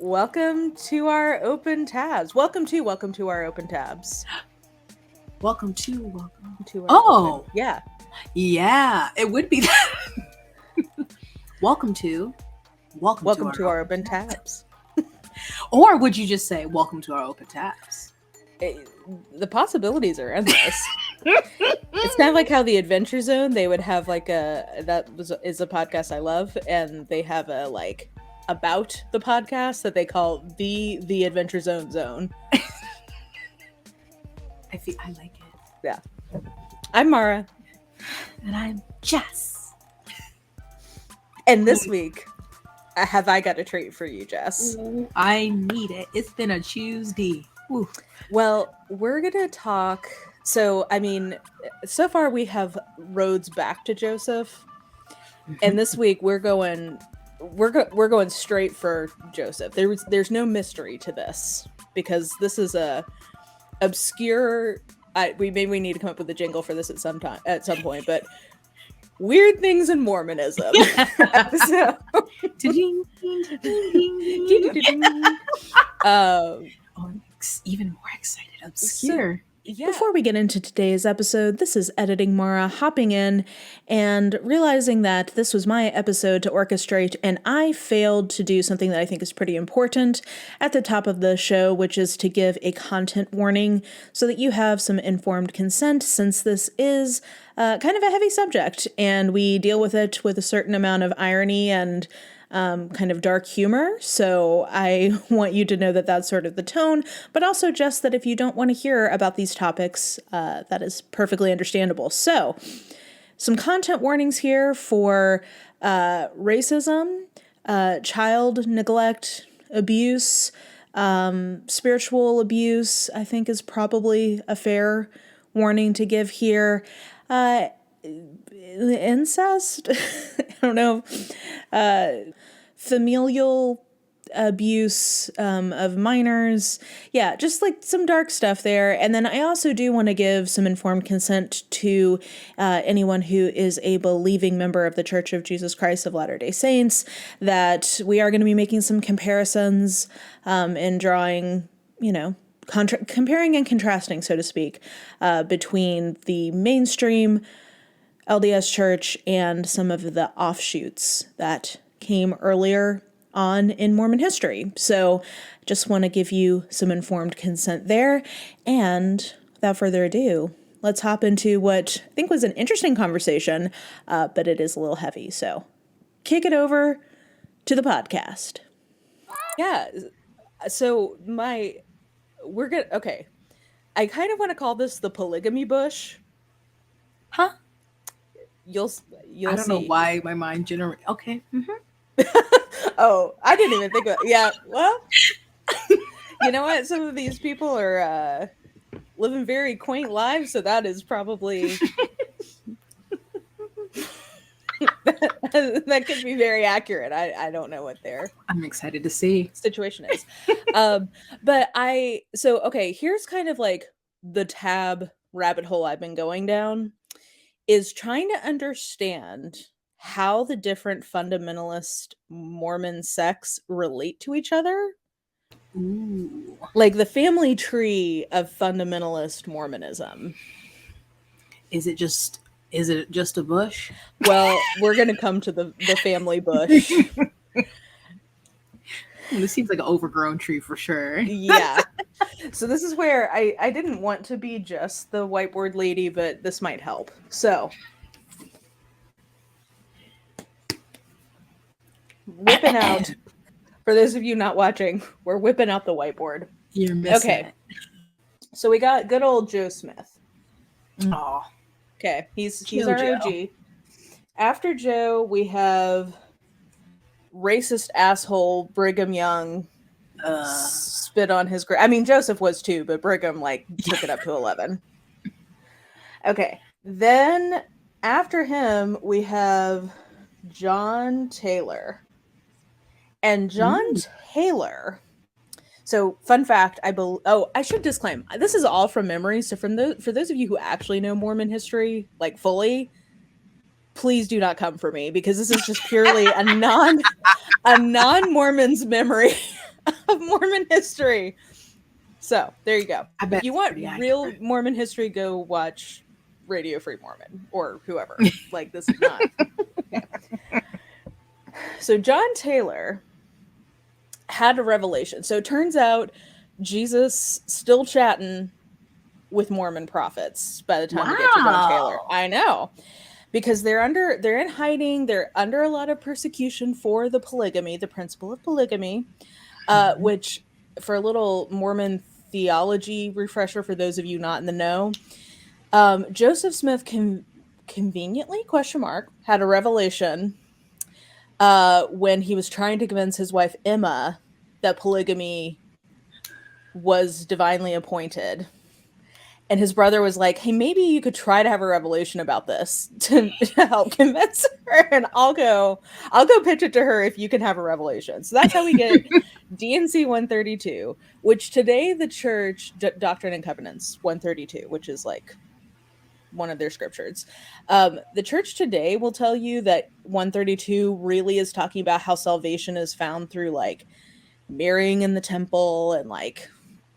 Welcome to our open tabs. Welcome to our open tabs. Welcome to To our Oh, open, yeah. yeah, it would be that. welcome to our open tabs. Or would you just say welcome to our open tabs? The possibilities are endless. It's kind of like how the Adventure Zone, they would have like is a podcast I love, and they have a like about the podcast that they call the Adventure Zone. I like it. Yeah. I'm Mara. And I'm Jess. And this week, have I got a treat for you, Jess? Ooh, I need it. It's been a Tuesday. Ooh. Well, we're going to talk. So, I mean, so far we have roads back to Joseph. And this week we're going straight for Joseph. There's no mystery to this, because this is a obscure. We need to come up with a jingle for this at some point, but weird things in Mormonism. So, I'm even more excited. Obscure. Yeah. Before we get into today's episode, this is Editing Mara hopping in and realizing that this was my episode to orchestrate, and I failed to do something that I think is pretty important at the top of the show, which is to give a content warning so that you have some informed consent, since this is kind of a heavy subject, and we deal with it with a certain amount of irony and kind of dark humor. So I want you to know that that's sort of the tone, but also just that if you don't want to hear about these topics, that is perfectly understandable. So some content warnings here for racism, child neglect, abuse, spiritual abuse, I think is probably a fair warning to give here. Incest, I don't know, familial abuse of minors. Yeah, just like some dark stuff there. And then I also do want to give some informed consent to anyone who is a believing member of the Church of Jesus Christ of Latter-day Saints, that we are going to be making some comparisons and drawing, comparing and contrasting, so to speak, between the mainstream LDS Church and some of the offshoots that came earlier on in Mormon history. So just want to give you some informed consent there. And without further ado, let's hop into what I think was an interesting conversation, but it is a little heavy. So kick it over to the podcast. Yeah. So okay. I kind of want to call this the polygamy bush. Huh? You'll I don't know why my mind generated. Okay. Mm-hmm. Oh, I didn't even think of it. Yeah, well, you know what? Some of these people are living very quaint lives, so that is probably that could be very accurate. I don't know what I'm excited to see situation is. But okay, here's kind of like the tab rabbit hole I've been going down, is trying to understand how the different fundamentalist Mormon sects relate to each other. Ooh. Like the family tree of fundamentalist Mormonism. Is it just a bush? Well, we're going to come to the family bush. This seems like an overgrown tree for sure. Yeah. So this is where I didn't want to be just the whiteboard lady, but this might help. So whipping out, for those of you not watching, we're whipping out the whiteboard. You're missing it. So we got good old Joe Smith. Oh. Okay, he's our OG. After Joe, we have racist asshole Brigham Young spit on his grave. I mean, Joseph was too, but Brigham took it up to 11. Okay, then after him, we have John Taylor. And John Taylor. So, fun fact, I should disclaim, this is all from memory. So, for those of you who actually know Mormon history, fully, please do not come for me, because this is just purely a non-Mormon's memory of Mormon history. So there you go. I bet If you it's want pretty real accurate. Mormon history, go watch Radio Free Mormon or whoever. Like, this is not. Okay. So John Taylor had a revelation. So it turns out Jesus still chatting with Mormon prophets by the time we get to John Taylor. Wow. I know. Because they're in hiding, they're under a lot of persecution for the polygamy, the principle of polygamy, which, for a little Mormon theology refresher for those of you not in the know, Joseph Smith conveniently, question mark, had a revelation when he was trying to convince his wife Emma that polygamy was divinely appointed. And his brother was like, hey, maybe you could try to have a revelation about this to help convince her, and I'll go pitch it to her if you can have a revelation. So that's how we get D&C 132, which today the church, Doctrine and Covenants 132, which is like one of their scriptures. The church today will tell you that 132 really is talking about how salvation is found through like marrying in the temple and like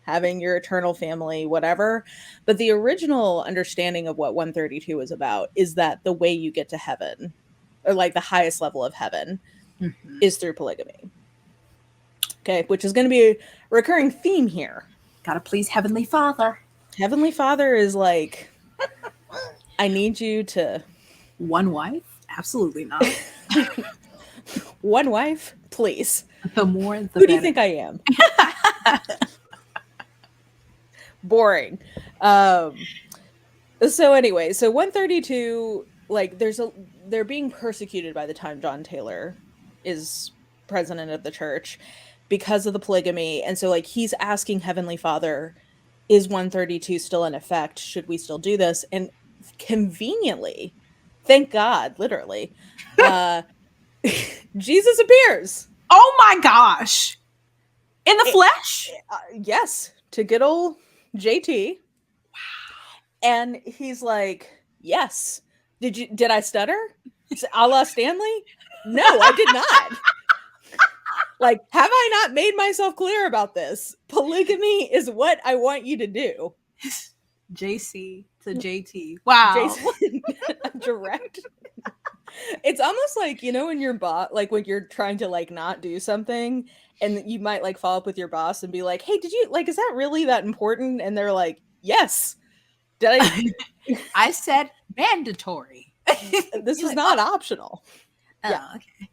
having your eternal family, whatever. But the original understanding of what 132 is about is that the way you get to heaven, or like the highest level of heaven, is through polygamy. Okay, which is going to be a recurring theme here. Gotta please Heavenly Father. Heavenly Father is like, I need you to... One wife? Absolutely not. One wife? Please. The more, the Who better. do you think I am? Boring. So anyway, so 132, like they're being persecuted by the time John Taylor is president of the church because of the polygamy. And so like he's asking Heavenly Father, is 132 still in effect? Should we still do this? And conveniently, thank God, literally, Jesus appears. Oh my gosh. In the flesh? Yes, to good old JT. Wow. And he's like, yes. Did I stutter? A la Stanley? No, I did not. Like, have I not made myself clear about this? Polygamy is what I want you to do. JC to JT. Wow. Jason, direct. It's almost like, you know, when your boss, like when you're trying to like not do something and you might like follow up with your boss and be like, hey, did you like, is that really that important? And they're like, yes. Did I? I said mandatory. This is not optional. Oh, yeah. Okay.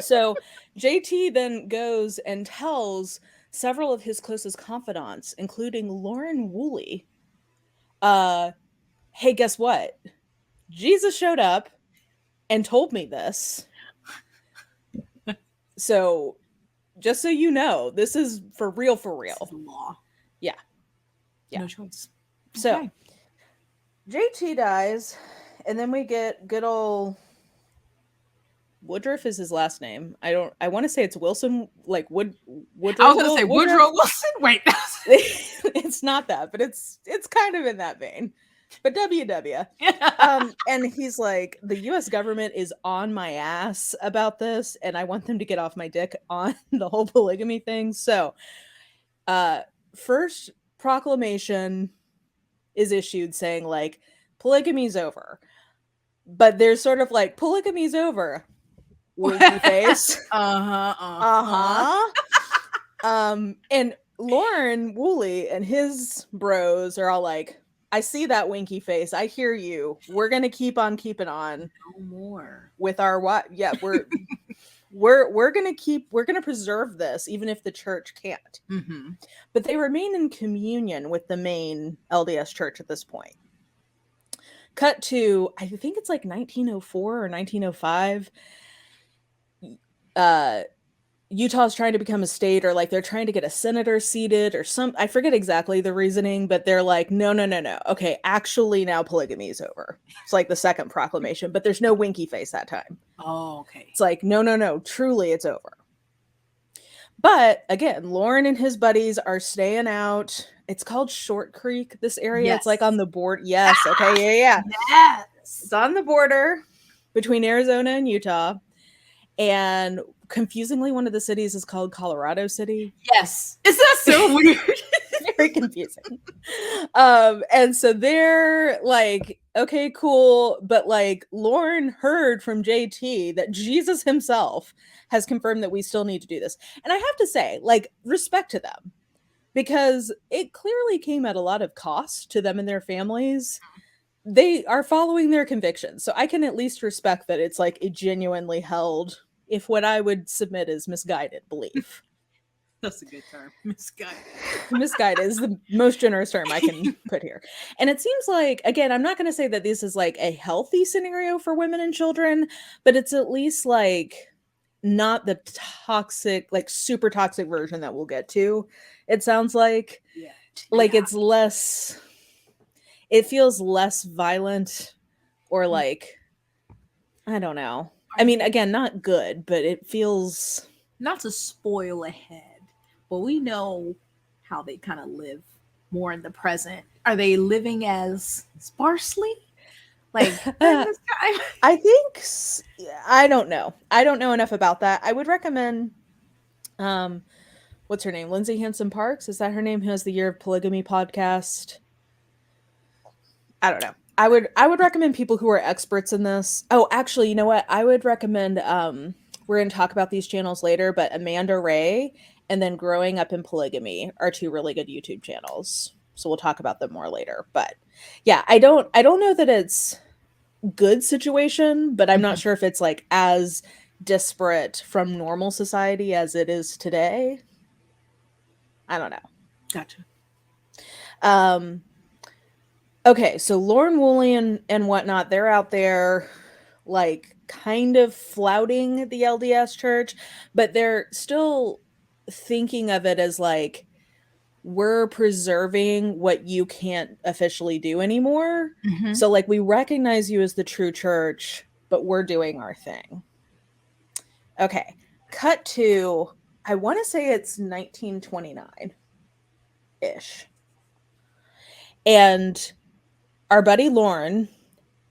So JT then goes and tells several of his closest confidants, including Lauren Woolley, hey, guess what? Jesus showed up and told me this. So just so you know, this is for real, for real. This is law. Yeah. No choice. So Okay. JT dies, and then we get good old Woodruff is his last name. I want to say it's Wilson, like Woodruff. I was going to say Woodrow Wilson. Wait. It's not that, but it's kind of in that vein. But WW. And he's like, the US government is on my ass about this, and I want them to get off my dick on the whole polygamy thing. So, first proclamation is issued saying like polygamy's over. But there's sort of like polygamy's over. Winky face. And Lauren Woolley and his bros are all like, I see that winky face. I hear you. We're gonna keep on keeping on. No more. With our what? Yeah, we're gonna preserve this even if the church can't. Mm-hmm. But they remain in communion with the main LDS church at this point. Cut to, I think it's like 1904 or 1905. Utah's trying to become a state, or like they're trying to get a senator seated or I forget exactly the reasoning, but they're like, no. Okay, actually now polygamy is over. It's like the second proclamation, but there's no winky face that time. Oh, okay. It's like, no, truly it's over. But again, Lauren and his buddies are staying out. It's called Short Creek, this area. Yes. It's like on the border. Yes. Okay. Yeah. Yes. It's on the border between Arizona and Utah. And confusingly, one of the cities is called Colorado City. Yes. Is that so weird? Very confusing. And so they're like, okay, cool. But like Lauren heard from JT that Jesus himself has confirmed that we still need to do this. And I have to say, like, respect to them, because it clearly came at a lot of cost to them and their families. They are following their convictions. So I can at least respect that it's like a genuinely held, if what I would submit is misguided belief. That's a good term. Misguided. Misguided is the most generous term I can put here. And it seems like, again, I'm not going to say that this is like a healthy scenario for women and children, but it's at least like not the toxic, like super toxic version that we'll get to. It sounds like, Yeah. like it's less, it feels less violent, or like, I don't know. I mean, again, not good, but it feels, not to spoil ahead, but we know how they kind of live more in the present. Are they living as sparsely? Like this time? I think, I don't know. I don't know enough about that. I would recommend, what's her name? Lindsay Hanson Parks. Is that her name? Who has the Year of Polygamy podcast? I don't know. I would recommend people who are experts in this. Oh, actually, you know what? I would recommend, we're going to talk about these channels later, but Amanda Ray and then Growing Up in Polygamy are two really good YouTube channels. So we'll talk about them more later. But yeah, I don't know that it's good situation, but I'm not sure if it's like as disparate from normal society as it is today. I don't know. Gotcha. Okay, so Lauren Woolley and whatnot, they're out there like kind of flouting the LDS church, but they're still thinking of it as like, we're preserving what you can't officially do anymore. Mm-hmm. So like, we recognize you as the true church, but we're doing our thing. Okay, cut to, I want to say it's 1929-ish. And our buddy Lauren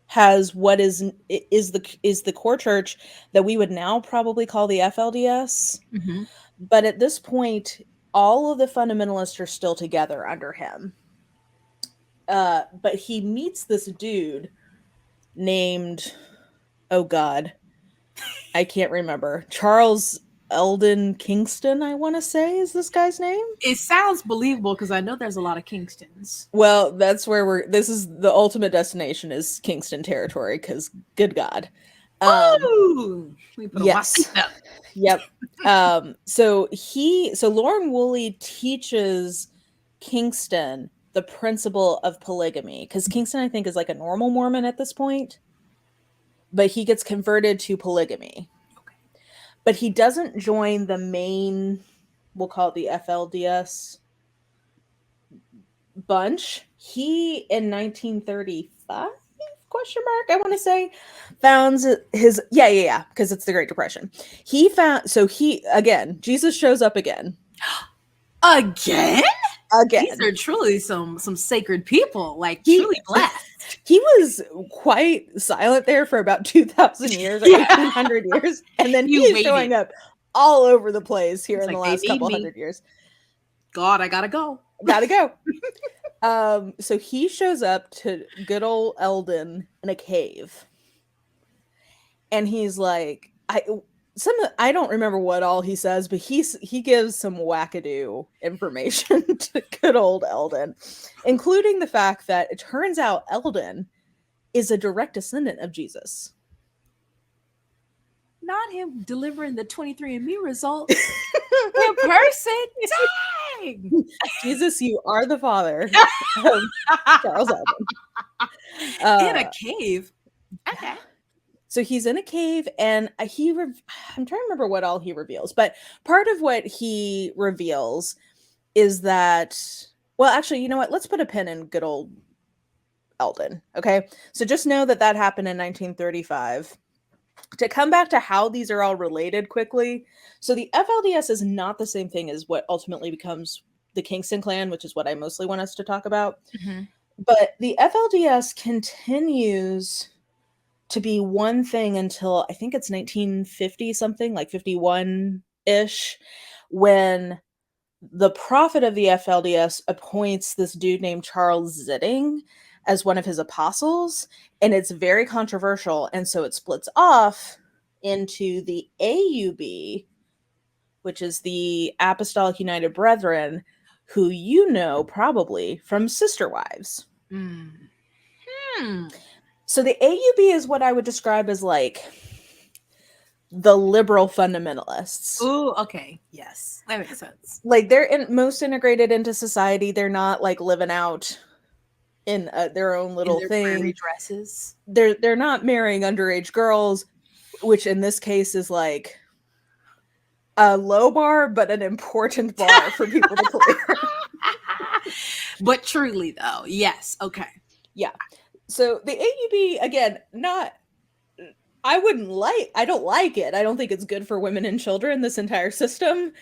has what is the core church that we would now probably call the FLDS. Mm-hmm. But at this point, all of the fundamentalists are still together under him. But he meets this dude named, oh God, I can't remember. Charles Eldon Kingston, I want to say, is this guy's name. It sounds believable because I know there's a lot of Kingstons. Well, that's where this is the ultimate destination, is Kingston territory, because good God. Ooh, we put yes. Yep. So Lauren Woolley teaches Kingston the principle of polygamy, because Kingston, I think, is like a normal Mormon at this point, but he gets converted to polygamy. Okay. But he doesn't join the main, we'll call it the FLDS bunch. He, in 1935, question mark, I want to say, founds his, because it's the Great Depression. He found, so he, again, Jesus shows up again. Again? These are truly some sacred people, like truly blessed. He was quite silent there for about 2,000 years or 1,800 years, and then he's showing up all over the place here in the last couple hundred years. God, I gotta go. Gotta go. So he shows up to good old Eldon in a cave, and he's like, I don't remember what all he says, but he gives some wackadoo information to good old Eldon, including the fact that it turns out Eldon is a direct descendant of Jesus. Not him delivering the 23andMe results in person. Dang! Jesus, you are the father of Charles Eldon. In a cave. Okay. So he's in a cave, and I'm trying to remember what all he reveals, but part of what he reveals is that, well, actually, you know what? Let's put a pin in good old Eldon. Okay. So just know that happened in 1935. To come back to how these are all related quickly. So the FLDS is not the same thing as what ultimately becomes the Kingston Clan, which is what I mostly want us to talk about. Mm-hmm. But the FLDS continues to be one thing until I think it's 1950 something, like 51-ish, when the prophet of the FLDS appoints this dude named Charles Zitting as one of his apostles, and it's very controversial, and so it splits off into the AUB, which is the Apostolic United Brethren, who you know probably from Sister Wives. So the AUB is what I would describe as like the liberal fundamentalists. Oh, okay. Yes, that makes sense. Like they're most integrated into society. They're not like living out in their own little their thing. prairie dresses. They're not marrying underage girls, which in this case is like a low bar, but an important bar for people to clear. But truly, though, yes. Okay. Yeah. So the AUB, again, I don't like it. I don't think it's good for women and children, this entire system.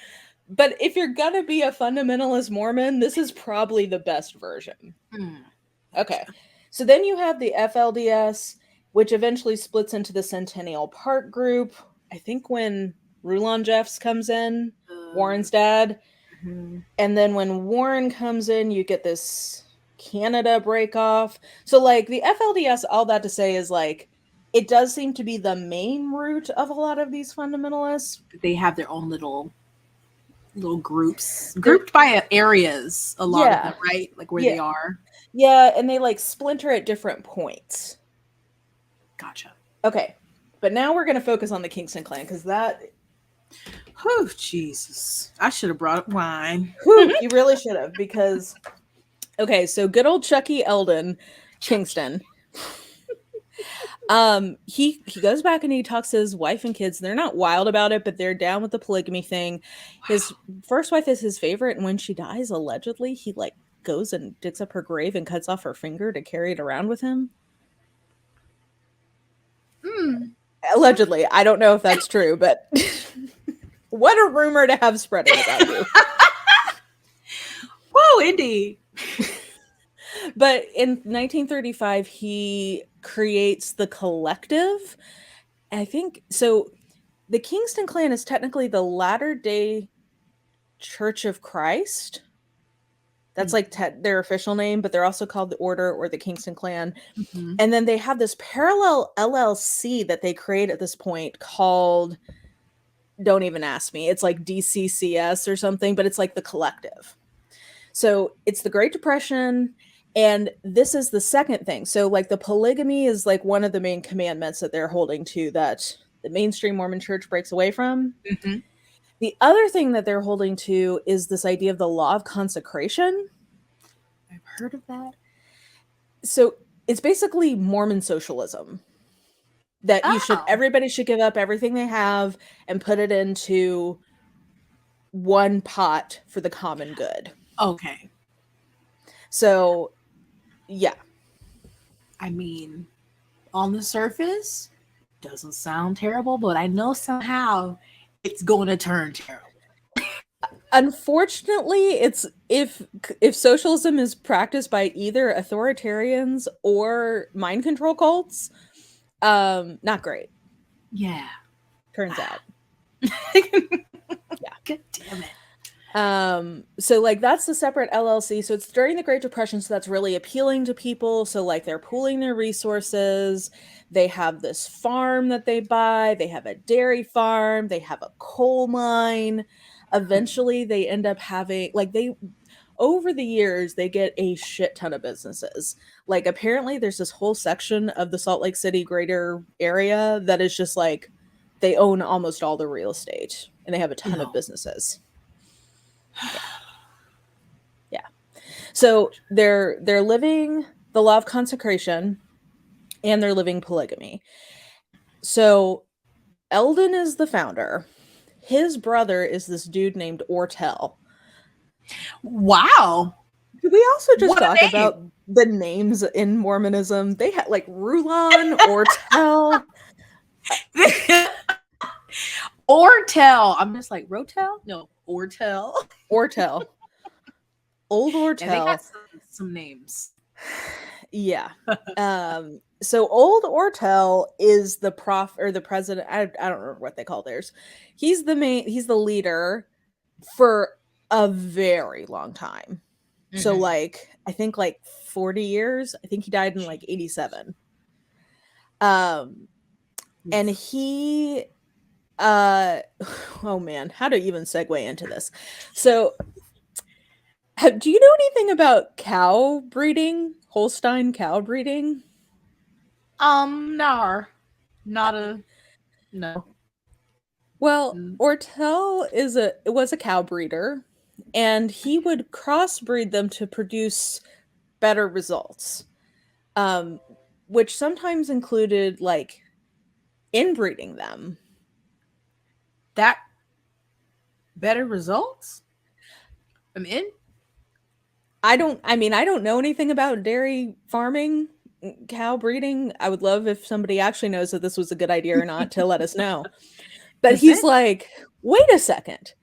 But if you're going to be a fundamentalist Mormon, this is probably the best version. Okay. So then you have the FLDS, which eventually splits into the Centennial Park group. I think when Rulon Jeffs comes in, Warren's dad. And then when Warren comes in, you get this Canada break off. So like the FLDS, all that to say is like, it does seem to be the main root of a lot of these fundamentalists. They have their own little groups, grouped by areas, a lot of them, right? Like where they are. Yeah, and they like splinter at different points. Gotcha. Okay, but now we're going to focus on the Kingston Clan, because that... Oh, Jesus. I should have brought up wine. You really should have, because... Okay, so good old Chucky Eldon, Kingston... he goes back and he talks to his wife and kids. They're not wild about it, but they're down with the polygamy thing. Wow. His first wife is his favorite, and when she dies, allegedly, he like goes and digs up her grave and cuts off her finger to carry it around with him. Allegedly. I don't know if that's true, but what a rumor to have spreading about you. Whoa, indeed. But in 1935, he creates the Collective. I think so. The Kingston Clan is technically the Latter-day Church of Christ. That's like their official name, but they're also called the Order or the Kingston Clan. And then they have this parallel LLC that they create at this point called, don't even ask me, it's like DCCS or something, but it's like the Collective. So it's the Great Depression. And this is the second thing. So like the polygamy is like one of the main commandments that they're holding to that the mainstream Mormon church breaks away from. The other thing that they're holding to is this idea of the law of consecration. I've heard of that. So it's basically Mormon socialism. That everybody should give up everything they have and put it into one pot for the common good. Okay. So, yeah. I mean, on the surface, doesn't sound terrible, but I know somehow it's going to turn terrible. Unfortunately, it's if socialism is practiced by either authoritarians or mind control cults, not great. Yeah. Turns out. Yeah. God damn it. So like that's the separate LLC. So it's during the Great Depression, so that's really appealing to people. So like they're pooling their resources. They have this farm that they buy. They have a dairy farm. They have a coal mine. Eventually they end up having over the years, they get a shit ton of businesses. Like apparently there's this whole section of the Salt Lake City greater area that is just like, they own almost all the real estate and they have a ton of businesses. Yeah. So they're living the law of consecration and they're living polygamy. So Eldon is the founder. His brother is this dude named Ortel. Wow. Did we also just talk about the names in Mormonism? They had like Rulon, Ortel. Ortel. I'm just like, Rotel? No, Ortel. Ortel. Old Ortel. Yeah, they got some names. Yeah. So old Ortel is the prof or the president. I don't remember what they call theirs. He's the leader for a very long time. So Mm-hmm. like I think like 40 years. I think he died in like 87. Um and he oh man, how to even segue into this. So do you know anything about cow breeding? Holstein cow breeding? No, not a no. Well, Mm. Ortel was a cow breeder, and he would crossbreed them to produce better results, um, which sometimes included like inbreeding them. That better results. I'm in. I don't know anything about dairy farming, cow breeding. I would love if somebody actually knows that this was a good idea or not to let us know. But Cause he's then like, wait a second.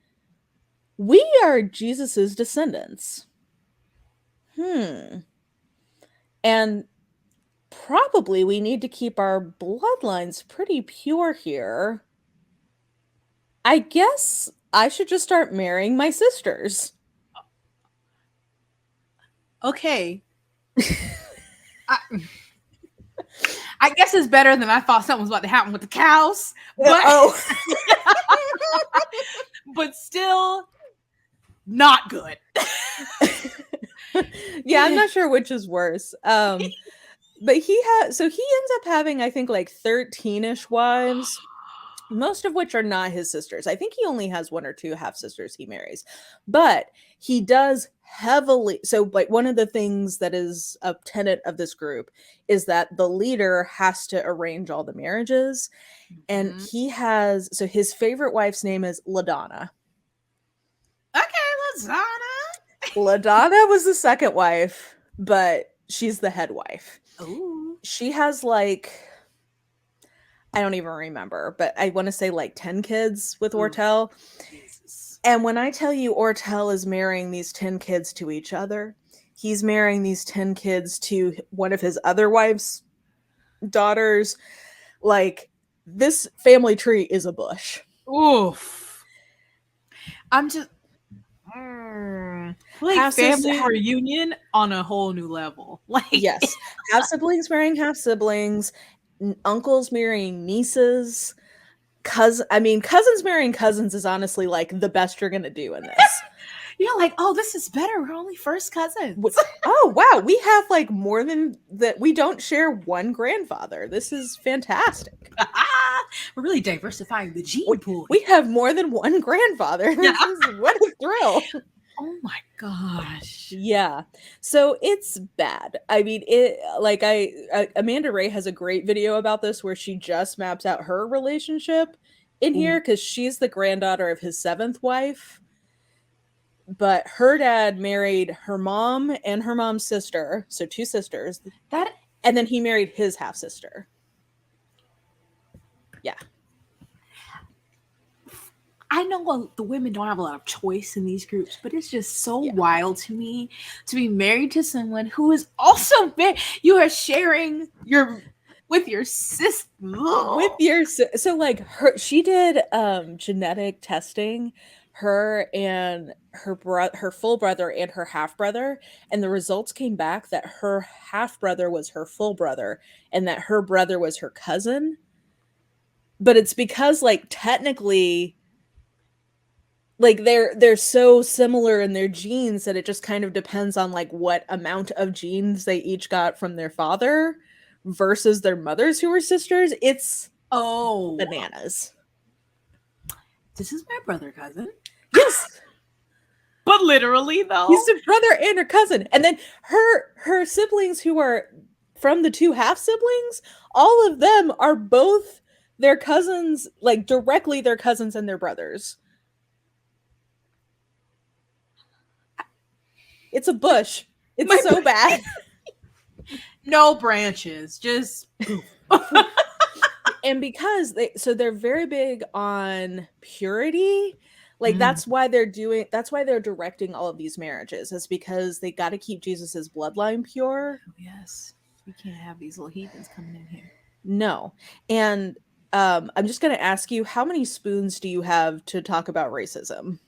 We are Jesus's descendants. Hmm. And probably we need to keep our bloodlines pretty pure here. I guess I should just start marrying my sisters. okay. I, I guess it's better than I thought something was about to happen with the cows, but Oh. but still not good. Yeah, I'm not sure which is worse. But he ends up having, I think, like 13ish wives, most of which are not his sisters. I think he only has one or two half sisters he marries. But he does heavily, so like one of the things that is a tenet of this group is that the leader has to arrange all the marriages. And Mhm. so his favorite wife's name is LaDonna. Okay, lasagna. LaDonna was the second wife, but she's the head wife. Ooh. She has like, I don't even remember, but I want to say like 10 kids with Ooh. Ortel. Jesus. And when I tell you Ortel is marrying these 10 kids to each other, he's marrying these 10 kids to one of his other wife's daughters. Like, this family tree is a bush. Oof. I'm just like family reunion on a whole new level. Like Yes, half siblings marrying half siblings, uncles marrying nieces, cousins marrying cousins is honestly like the best you're gonna do in this. you're like, oh, this is better. We're only first cousins. Oh wow, we have like more than that. We don't share one grandfather. This is fantastic. We're really diversifying the We, gene pool. we have more than one grandfather. Yeah. What a thrill. Oh my gosh. Yeah. So it's bad. I mean, Amanda Ray has a great video about this where she just maps out her relationship in here because she's the granddaughter of his seventh wife. But her dad married her mom and her mom's sister, so two sisters. And then he married his half sister. Yeah. I know the women don't have a lot of choice in these groups, but it's just so wild to me to be married to someone who is also you are sharing with your sister. So like she did genetic testing, her and her full brother and her half brother, and the results came back that her half brother was her full brother and that her brother was her cousin. But it's because like technically like they're so similar in their genes that it just kind of depends on like what amount of genes they each got from their father versus their mothers who were sisters. It's bananas. This is my brother cousin. Yes. But literally though. He's a brother and her cousin. And then her siblings who are from the two half siblings, all of them are both their cousins, like directly their cousins and their brothers. It's a bush. It's so bad. No branches, just and because they're very big on purity, like that's why they're directing all of these marriages, is because they got to keep Jesus's bloodline pure. Yes. We can't have these little heathens coming in here. No. And I'm just going to ask you, how many spoons do you have to talk about racism?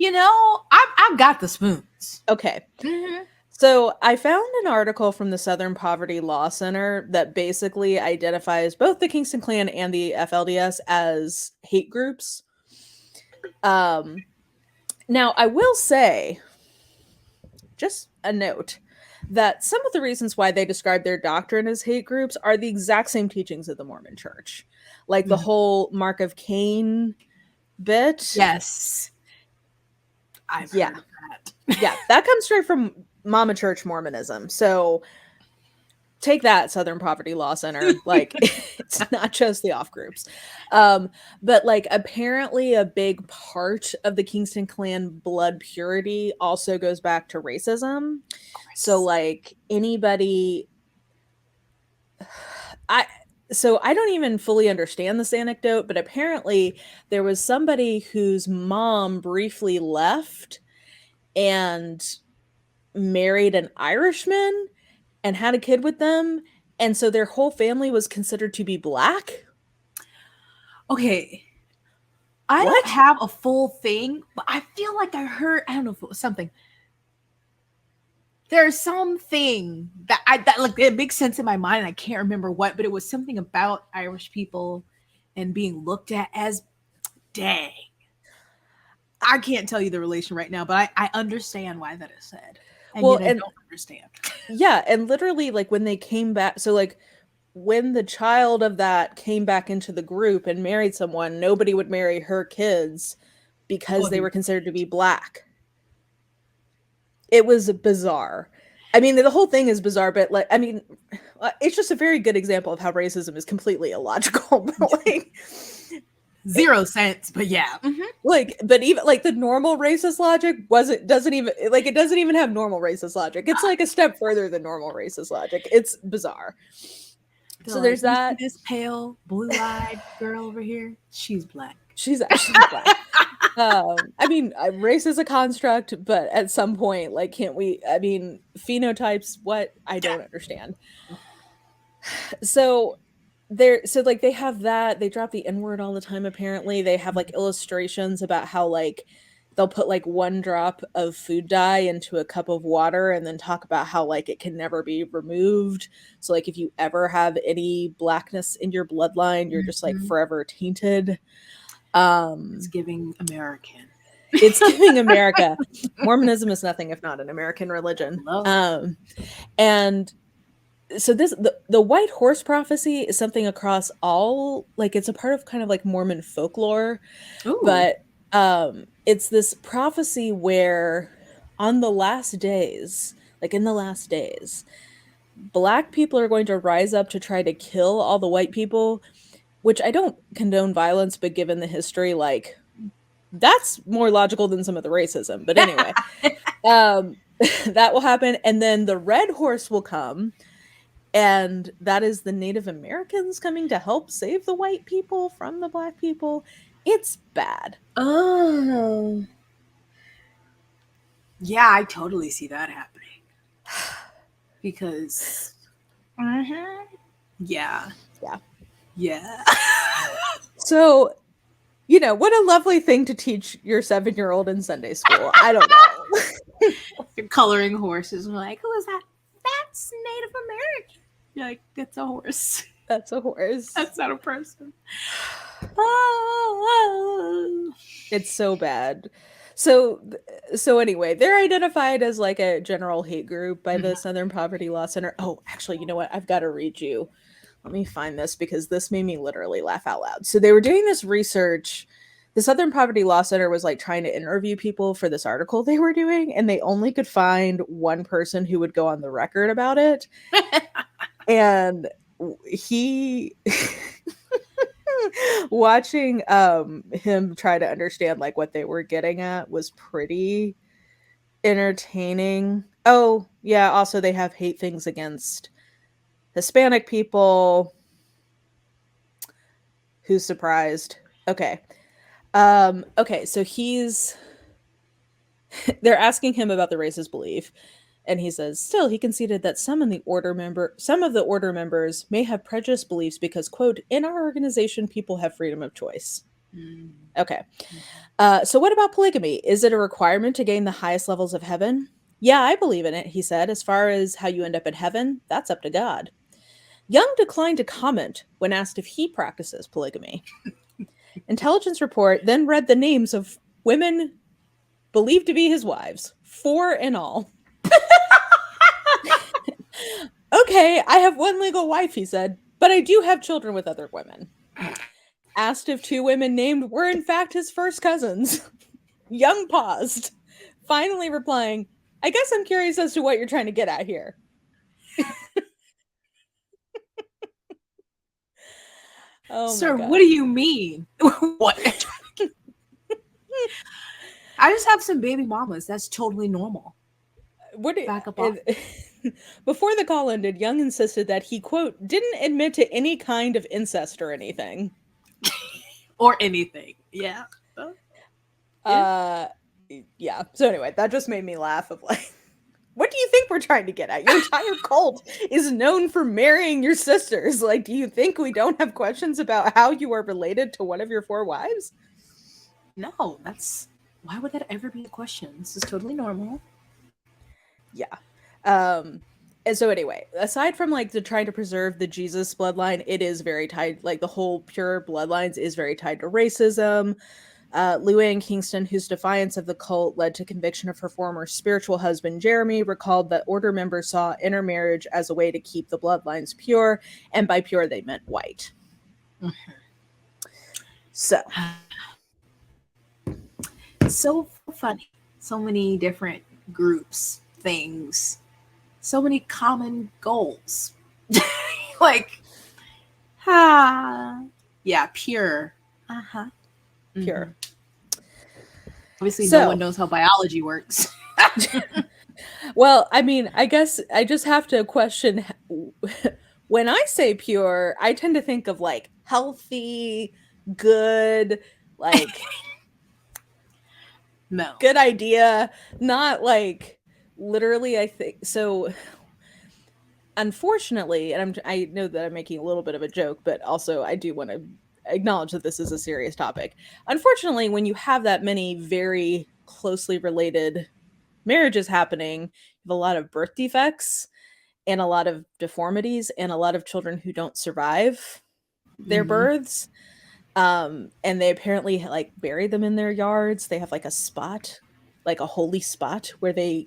I've got the spoons. Okay. Mm-hmm. So I found an article from the Southern Poverty Law Center that basically identifies both the Kingston Clan and the FLDS as hate groups. Um, Now, I will say, just a note, that some of the reasons why they describe their doctrine as hate groups are the exact same teachings of the Mormon church. Like the Mm-hmm. whole Mark of Cain bit. Yes, I've Yeah. heard of that. Yeah. That comes straight from Mama Church Mormonism. So take that, Southern Poverty Law Center. Like, it's not just the off groups. But like apparently a big part of the Kingston Clan blood purity also goes back to racism. So like anybody I so I don't even fully understand this anecdote, but apparently there was somebody whose mom briefly left and married an Irishman and had a kid with them, and so their whole family was considered to be black. Okay, I don't What? have a full thing, but I feel like I heard. I don't know if it was something. There's something that like it makes sense in my mind. I can't remember what, but it was something about Irish people and being looked at as dang. I can't tell you the relation right now, but I understand why that is said, and Well, yet I and don't understand. yeah, and literally like when they came back, so like when the child of that came back into the group and married someone, nobody would marry her kids because Oh, they they were considered to be black. It was bizarre. I mean, the whole thing is bizarre, but like, I mean, it's just a very good example of how racism is completely illogical. But zero sense, but yeah. Mm-hmm. but even like the normal racist logic doesn't even like it doesn't even have normal racist logic. It's like a step further than normal racist logic. It's bizarre. They're So like, there's you see that. this pale, blue-eyed girl over here? She's black. She's actually black. I mean, race is a construct, but at some point, like, can't we? I mean, phenotypes. What? I Yeah. don't understand. So so like they have that. They drop the N word all the time. Apparently, they have like illustrations about how like they'll put like one drop of food dye into a cup of water and then talk about how like it can never be removed. So like if you ever have any blackness in your bloodline, you're just like Mm-hmm. forever tainted. It's giving American. It's giving America. Mormonism is nothing if not an American religion. Love. And so the white horse prophecy is something across all, like it's a part of kind of like Mormon folklore, Ooh. but it's this prophecy where on the last days, like in the last days, black people are going to rise up to try to kill all the white people, which I don't condone violence, but given the history, like that's more logical than some of the racism. But anyway, um, that will happen. And then the red horse will come. And that is the Native Americans coming to help save the white people from the black people. It's bad. Oh. Yeah, I totally see that happening. Because. Mm-hmm. Yeah. Yeah. Yeah. So, what a lovely thing to teach your 7-year-old in Sunday school. I don't know. You're coloring horses. And like, who is that? That's Native American. You're like, that's a horse. That's a horse. That's not a person. Oh. It's so bad. So anyway, they're identified as like a general hate group by the Southern Poverty Law Center. Oh, actually, you know what? I've got to read you. Let me find this because this made me literally laugh out loud. So they were doing this research. The Southern Poverty Law Center was like trying to interview people for this article they were doing, and they only could find one person who would go on the record about it. And he watching him try to understand like what they were getting at was pretty entertaining. Oh, yeah, also they have hate things against Hispanic people. Who's surprised? Okay. Okay, so they're asking him about the racist belief. And he says, still, he conceded that some of the order members may have prejudiced beliefs because, quote, in our organization, people have freedom of choice. Mm. Okay. So what about polygamy? Is it a requirement to gain the highest levels of heaven? Yeah, I believe in it, he said. As far as how you end up in heaven, that's up to God. Young declined to comment when asked if he practices polygamy. Intelligence Report then read the names of women believed to be his wives, 4 in all. Okay, I have one legal wife, he said, but I do have children with other women. Asked if 2 women named were in fact his first cousins. Young paused, finally replying, I guess I'm curious as to what you're trying to get at here. Oh Sir, my God. what do you mean? What? I just have some baby mamas. That's totally normal. Back up off. Before the call ended, Young insisted that he, quote, didn't admit to any kind of incest or anything. Or anything. Yeah. Yeah. So anyway, that just made me laugh of like, what do you think we're trying to get at? Your entire cult is known for marrying your sisters. Like, do you think we don't have questions about how you are related to one of your 4 wives? No, that's why would that ever be a question? This is totally normal. Yeah. And so anyway, aside from like the trying to preserve the Jesus bloodline, it is very tied, like the whole pure bloodlines is very tied to racism. Luann Kingston, whose defiance of the cult led to conviction of her former spiritual husband, Jeremy, recalled that order members saw intermarriage as a way to keep the bloodlines pure, and by pure, they meant white. So funny. So many different groups, things, so many common goals. Like, yeah, pure. Uh-huh. Pure. Mm-hmm. Obviously, no one knows how biology works. Well, I mean, I guess I just have to question when I say pure, I tend to think of like healthy, good, like no. Good idea, not like literally I think so. Unfortunately, and I know that I'm making a little bit of a joke, but also I do want to acknowledge that this is a serious topic. Unfortunately, when you have that many very closely related marriages happening, you have a lot of birth defects and a lot of deformities and a lot of children who don't survive their births. And they apparently like bury them in their yards. They have like a spot, like a holy spot where they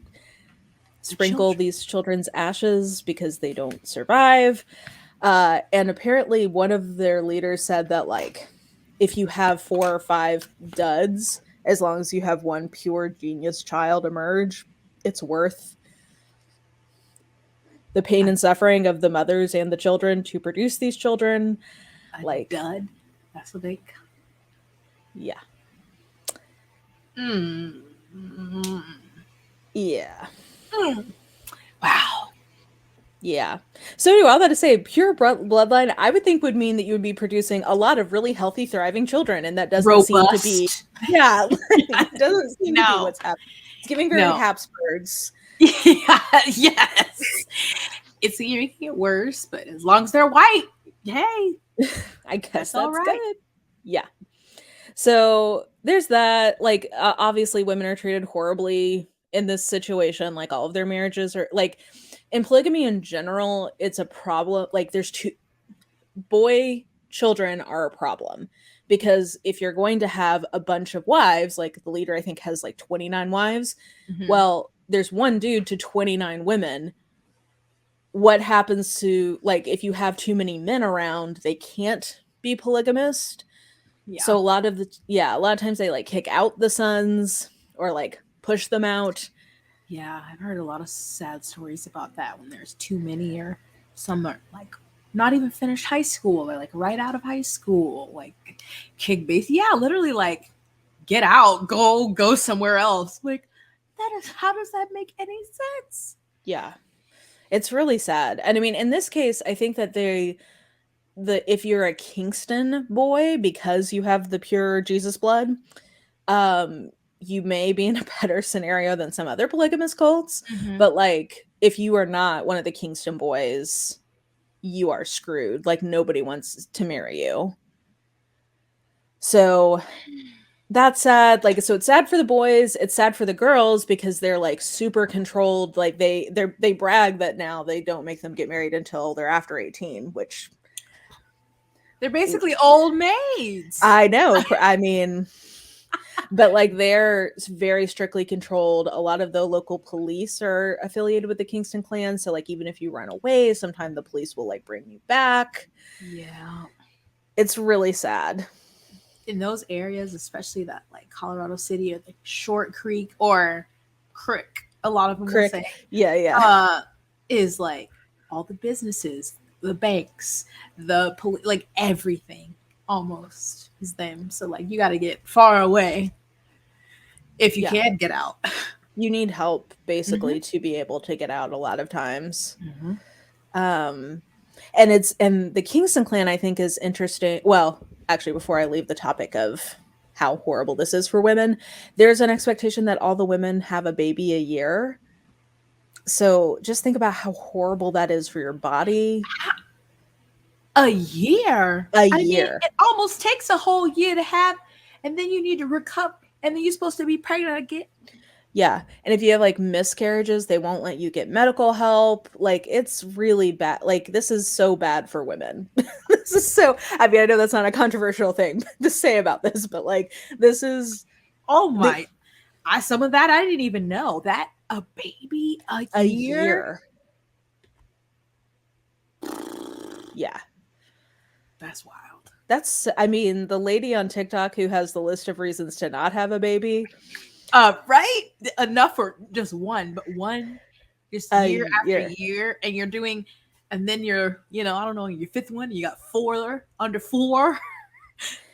sprinkle these children's ashes because they don't survive. And apparently one of their leaders said that like if you have 4 or 5 duds, as long as you have one pure genius child emerge, it's worth the pain and suffering of the mothers and the children to produce these children. Like dud. That's what they. Yeah. Yeah. Wow. Yeah. So anyway, all that to say, pure bloodline, I would think would mean that you would be producing a lot of really healthy, thriving children, and that doesn't seem to be. Yeah, it doesn't seem to be what's happening. It's giving very Habsburgs. Yeah, yes. It's making it worse, but as long as they're white, hey, I guess that's all right. Good. Yeah. So there's that. Like, obviously, women are treated horribly in this situation. Like, all of their marriages are like. In polygamy in general, it's a problem. Like there's boy children are a problem because if you're going to have a bunch of wives, like the leader I think has like 29 wives, well, there's one dude to 29 women. What happens to like if you have too many men around, they can't be polygamist. Yeah. So a lot of times they like kick out the sons or like push them out. Yeah, I've heard a lot of sad stories about that when there's too many, or some are like not even finished high school. They're like right out of high school, like kick base. Yeah, literally like get out, go somewhere else. Like how does that make any sense? Yeah, it's really sad. And I mean, in this case, I think that if you're a Kingston boy, because you have the pure Jesus blood, you may be in a better scenario than some other polygamous cults, Mm-hmm. but like if you are not one of the Kingston boys, you are screwed. Like nobody wants to marry you. So that's sad. Like, so it's sad for the boys, it's sad for the girls because they're like super controlled. Like they brag that now they don't make them get married until they're after 18, which They're basically old maids. I know. I mean, but like they're very strictly controlled. A lot of the local police are affiliated with the Kingston Clan, so like even if you run away, sometimes the police will like bring you back. Yeah. It's really sad. In those areas, especially that like Colorado City or like Short Creek or Crick, a lot of them will say, Yeah. is like all the businesses, the banks, the like everything almost is them. So like you got to get far away if you Yeah. can get out. You need help basically Mhm. to be able to get out a lot of times. Mhm. Um and the Kingston Clan I think is interesting. Well, actually before I leave the topic of how horrible this is for women, there's an expectation that all the women have a baby a year. So just think about how horrible that is for your body. A year. A I mean, year. it almost takes a whole year to have, and then you need to recover, and then you're supposed to be pregnant again. Yeah. And if you have like miscarriages, they won't let you get medical help. Like it's really bad. Like this is so bad for women. This is so, I mean, I know that's not a controversial thing to say about this, but like this is Oh the my! I some of that I didn't even know that a baby a a year. year. Yeah. That's wild. That's, I mean, the lady on TikTok who has the list of reasons to not have a baby, Right? Enough for just one, but one just a year after year. year, and you're doing, and then you're, I don't know, your fifth one, you got four under four,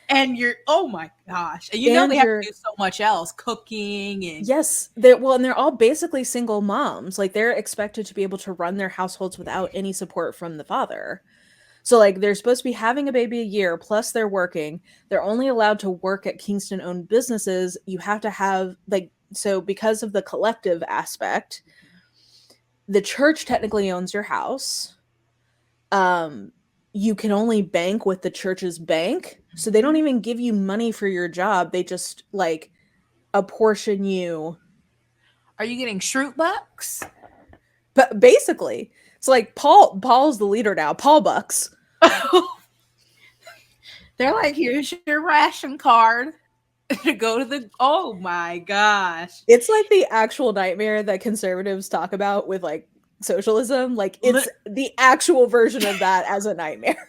and you're, oh my gosh, and And they have to you're, do so much else, cooking and yes, they're, well, and they're all basically single moms. Like they're expected to be able to run their households without any support from the father. So like they're supposed to be having a baby a year, plus they're working. They're only allowed to work at Kingston owned businesses. You have to have like, so because of the collective aspect, the church technically owns your house. Um you can only bank with the church's bank. So they don't even give you money for your job. They just like apportion you. are you getting shroot bucks? But basically, it's like Paul's the leader now. Paul Bucks. They're like, here's your ration card to go to the. Oh my gosh! It's like the actual nightmare that conservatives talk about with like socialism. Like it's the actual version of that as a nightmare.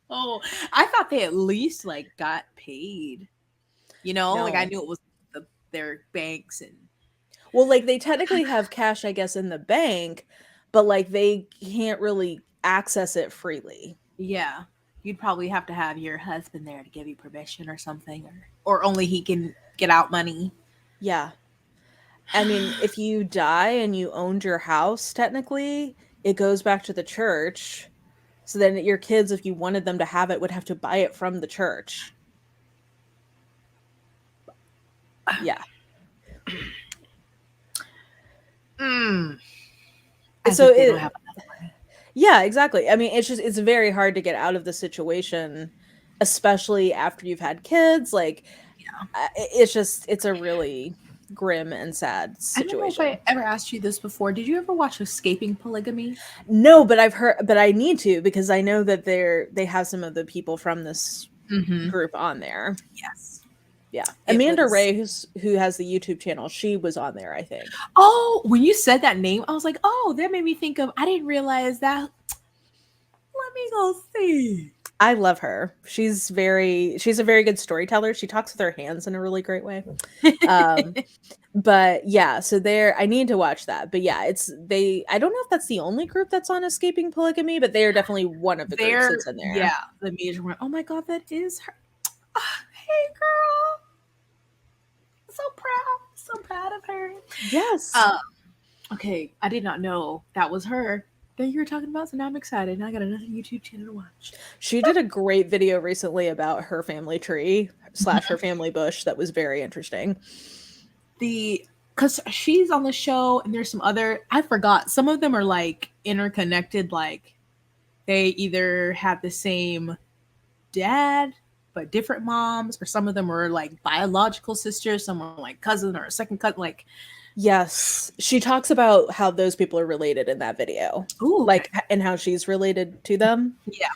Oh, I thought they at least like got paid. Like I No. knew it was their banks and. Well, like they technically have cash, I guess, in the bank, but like they can't really access it freely. Yeah, you'd probably have to have your husband there to give you permission or something, or only he can get out money. Yeah. I mean, if you die and you owned your house, technically, it goes back to the church. So then your kids, if you wanted them to have it, would have to buy it from the church. Yeah. Mm. As So if they don't have enough money. yeah, exactly. I mean, it's very hard to get out of the situation, especially after you've had kids. Like, Yeah. it's a really grim and sad I don't know if situation. I ever asked you this before. Did you ever watch Escaping Polygamy? No, but I've heard, but I need to because I know that they have some of the people from this Mm-hmm. group on there. Yes. Yeah, It Amanda was. Ray, who has the YouTube channel, she was on there, I think. Oh, when you said that name, I was like, oh, that made me think of. I didn't realize that. Let me go see. I love her. She's a very good storyteller. She talks with her hands in a really great way. But yeah, so there I need to watch that. But yeah, I don't know if that's the only group that's on Escaping Polygamy, but they are definitely one of the groups that's in there. Yeah, the major one. Oh my god, that is her. Hey girl, so proud of her. Yes. Okay, I did not know that was her that you were talking about, so now I'm excited. Now I got another YouTube channel to watch. She did a great video recently about her family tree / her family bush that was very interesting. because she's on the show and there's some other, I forgot, some of them are like interconnected, like they either have the same dad but different moms, or some of them were like biological sisters, some were like cousin or a second cousin, like. Yes, she talks about how those people are related in that video, Ooh, okay. and how she's related to them. Yeah.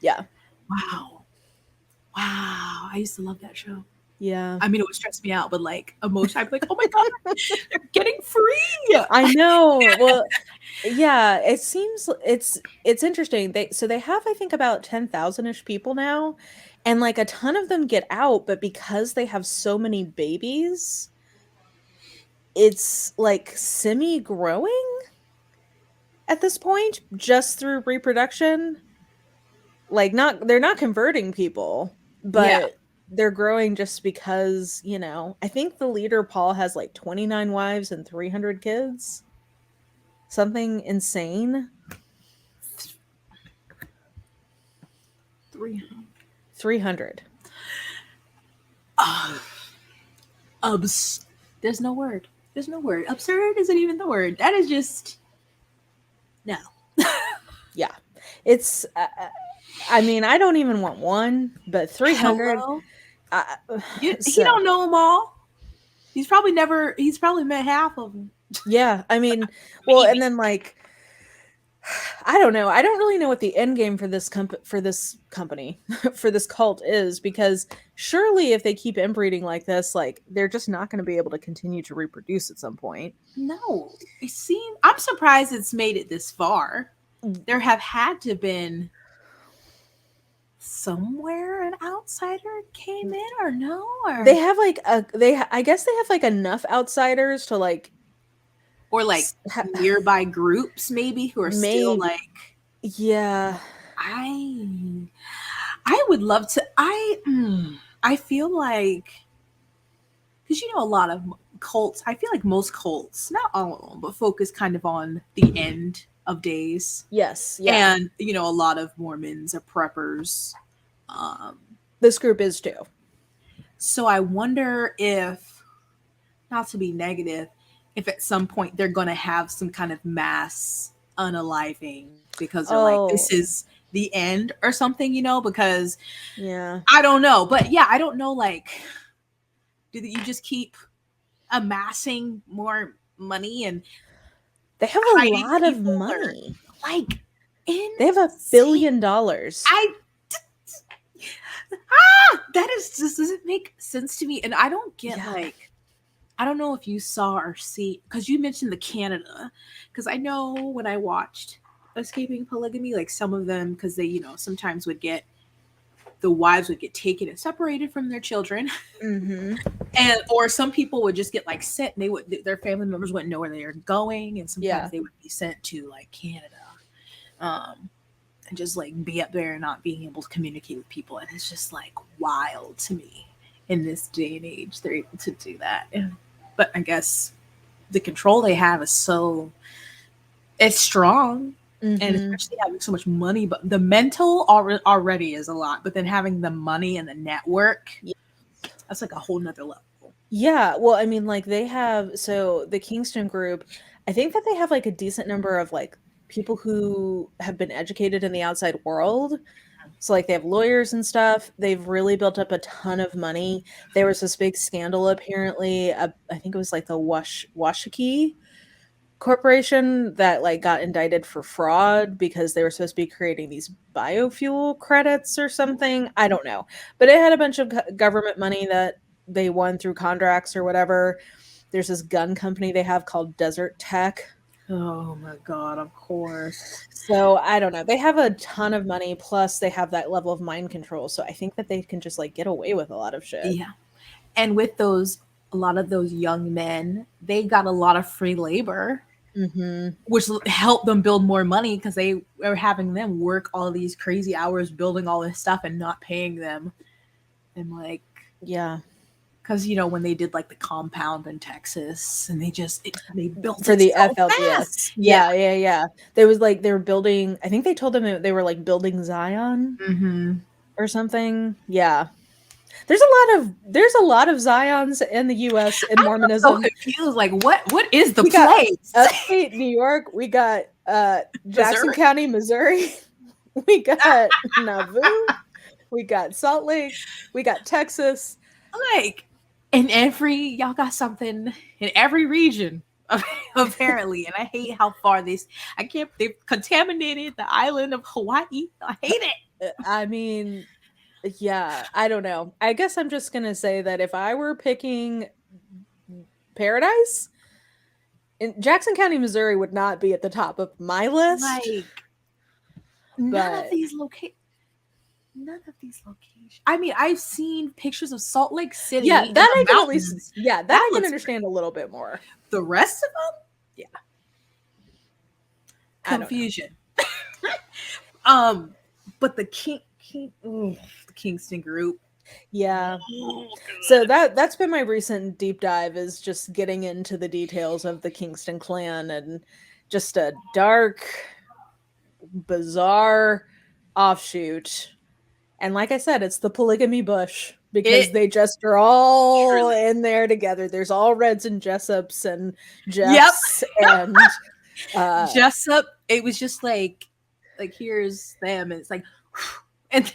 Yeah. Wow. I used to love that show. Yeah. I mean, it would stress me out, but like emotionally, I'd be like, oh my God, they're getting free. I know. Well, yeah, it seems it's interesting. They have, I think, about 10,000-ish people now, and like a ton of them get out, but because they have so many babies, it's like semi-growing at this point just through reproduction. Like they're not converting people, Yeah. but they're growing just because, I think the leader Paul has like 29 wives and 300 kids. Something insane. 300. 300. There's no word. There's no word. Absurd isn't even the word. That is just no. Yeah. It's I mean, I don't even want one, but 300. He don't know them all. He's probably met half of them. Yeah, I mean, well, and then like I don't know. I don't really know what the end game for this company for this cult is, because surely if they keep inbreeding like this, like they're just not going to be able to continue to reproduce at some point. No, I'm surprised it's made it this far. There have had to been somewhere an outsider came in, or no, or they have like I guess they have like enough outsiders to like, or like nearby groups maybe who are still like, yeah. I would love to. I feel like, because a lot of cults, I feel like most cults, not all of them, but focus kind of on the end of days. Yes, yeah. And a lot of Mormons are preppers. This group is too. So I wonder if, not to be negative, if at some point they're going to have some kind of mass unaliving because they're like, this is the end or something, because I don't know. But yeah, I don't know, like, do you just keep amassing more money? And they have a lot of money. Like, they have $1 billion. That is just doesn't make sense to me. And I don't get like, I don't know if you saw or see, because you mentioned the Canada, because I know when I watched Escaping Polygamy, like some of them, because they sometimes the wives would get taken and separated from their children. Mm-hmm. And or some people would just get like sent, and their family members wouldn't know where they were going, and sometimes they would be sent to like Canada, and just like be up there and not being able to communicate with people. And it's just like wild to me in this day and age they're able to do that. But I guess the control they have is it's strong. Mm-hmm. And especially having so much money, but the mental already is a lot, but then having the money and the network, that's like a whole nother level. Yeah, well, I mean, like they have, so the Kingston group, I think that they have like a decent number of like people who have been educated in the outside world. So like they have lawyers and stuff. They've really built up a ton of money. There was this big scandal apparently. I think it was like the Washakie Corporation that like got indicted for fraud because they were supposed to be creating these biofuel credits or something. I don't know. But it had a bunch of government money that they won through contracts or whatever. There's this gun company they have called Desert Tech. Oh my God, of course. So I don't know. They have a ton of money, plus they have that level of mind control. So I think that they can just like get away with a lot of shit. Yeah. And with a lot of those young men, they got a lot of free labor, which helped them build more money because they were having them work all these crazy hours building all this stuff and not paying them. And like, yeah. Because when they did like the compound in Texas, and they built for the so FLDS, yeah. They were building. I think they told them they were like building Zion or something. Yeah, There's a lot of Zions in the U.S. in Mormonism. I'm so confused. Like, what is the We got place? upstate New York. We got Jackson Missouri? County, Missouri. We got Nauvoo. We got Salt Lake. We got Texas. Like, y'all got something in every region, apparently. And I hate how far they've contaminated the island of Hawaii. I hate it. I mean, yeah, I don't know. I guess I'm just gonna say that if I were picking paradise, in Jackson County, Missouri would not be at the top of my list. Like, none of these locations. I mean, I've seen pictures of Salt Lake City. Yeah, that I can at least. mountains. Yeah, that I can understand a little bit more. The rest of them, yeah, confusion. But the Kingston group. Yeah. So that's been my recent deep dive, is just getting into the details of the Kingston Clan, and just a dark, bizarre offshoot. And like I said, it's the polygamy bush, because they just are all in there together. There's all Reds and Jessups and Jeffs and Jessup. It was just like here's them, and it's like, and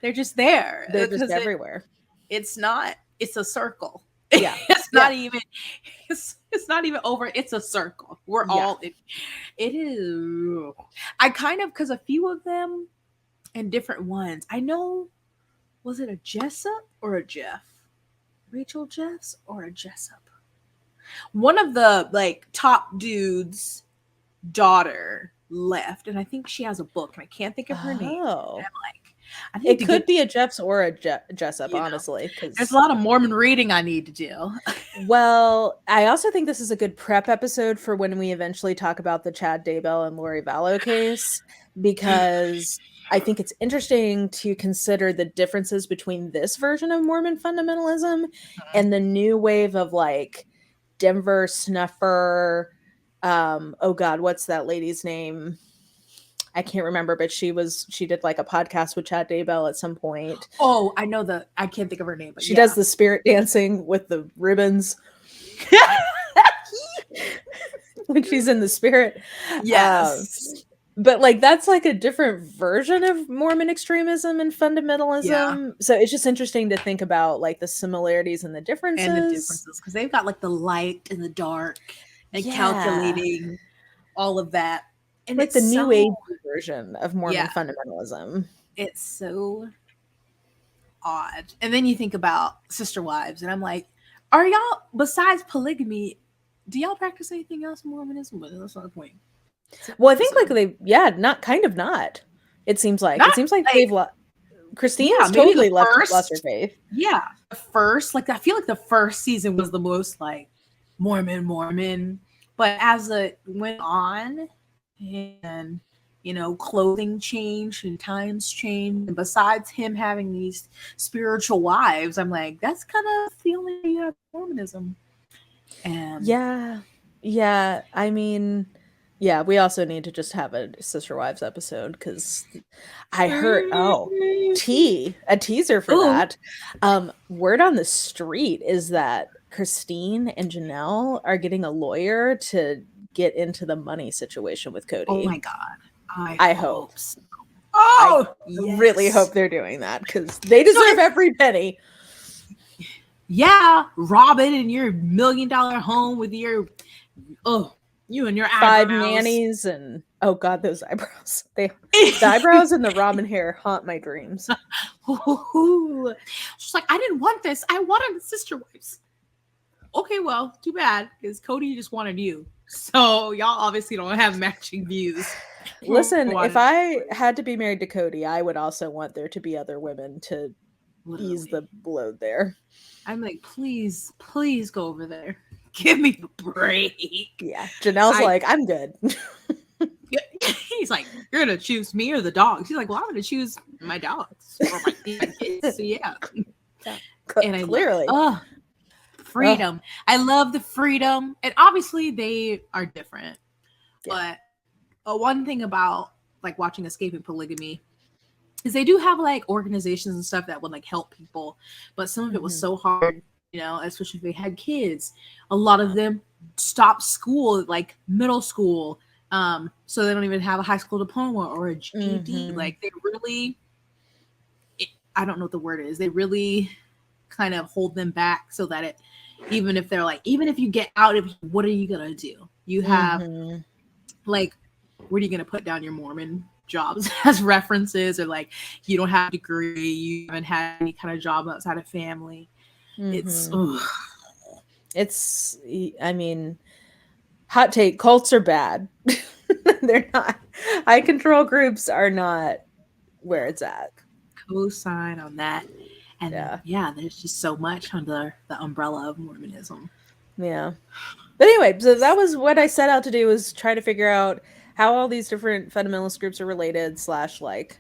they're just there. They're just everywhere. It's a circle. Yeah. It's not even over. It's a circle. We're all it is. I kind of, because a few of them and different ones. I know, was it a Jessup or a Jeff? Rachel Jeffs or a Jessup? One of the like top dudes' daughter left, and I think she has a book, and I can't think of her name. And I'm like, it could be a Jeffs or a Jessup, honestly. There's a lot of Mormon reading I need to do. Well, I also think this is a good prep episode for when we eventually talk about the Chad Daybell and Lori Vallow case, because I think it's interesting to consider the differences between this version of Mormon fundamentalism and the new wave of like Denver snuffer. Oh God, what's that lady's name? I can't remember, but she did like a podcast with Chad Daybell at some point. Oh, I know I can't think of her name, but she does the spirit dancing with the ribbons when she's in the spirit. Yes. But like, that's like a different version of Mormon extremism and fundamentalism. Yeah. So it's just interesting to think about like the similarities and the differences. Because they've got like the light and the dark and calculating all of that. And like the new age version of Mormon fundamentalism. It's so odd. And then you think about sister wives, and I'm like, are y'all, besides polygamy, do y'all practice anything else in Mormonism? But that's not the point. Well, I think not. It seems like they've Christine's totally lost her faith. Yeah, I feel like the first season was the most like Mormon, but as it went on, and clothing changed and times changed, and besides him having these spiritual wives, I'm like, that's kind of the only thing you have Mormonism. And yeah, I mean. Yeah, we also need to just have a Sister Wives episode, because I heard a teaser for that. Word on the street is that Christine and Janelle are getting a lawyer to get into the money situation with Cody. Oh my God. I hope. So. Oh, I really hope they're doing that, because they deserve every penny. Yeah, Robin in your $1 million home with your you and your 5 nannies, and oh God, those eyebrows. The eyebrows and the Robin hair haunt my dreams. She's like, I didn't want this. I wanted the sister wives. Okay, well, too bad, because Cody just wanted you. So y'all obviously don't have matching views. Listen, if I had to be married to Cody, I would also want there to be other women to ease the load there. I'm like, please go over there. Give me a break. Yeah. Janelle's like, I'm good. He's like, you're going to choose me or the dogs? He's like, well, I'm going to choose my dogs or my kids. So yeah. And clearly. Freedom. I love the freedom. And obviously they are different. Yeah. But one thing about like watching Escaping Polygamy because they do have like organizations and stuff that would like help people, but some of it was so hard, you know, especially if they had kids. A lot of them stopped school, like middle school, so they don't even have a high school diploma or a GED. Like they really, I don't know what the word is. They really kind of hold them back so that it, even if they're like, even if you get out of, what are you gonna do? You have like, where are you gonna put down your Mormon jobs as references, or like you don't have a degree, you haven't had any kind of job outside of family. It's I mean, hot take, cults are bad. They're not. High control groups are not where it's at. Co-sign on that. And yeah, there's just so much under the umbrella of Mormonism. Yeah. But anyway, so that was what I set out to do, was try to figure out how all these different fundamentalist groups are related, / like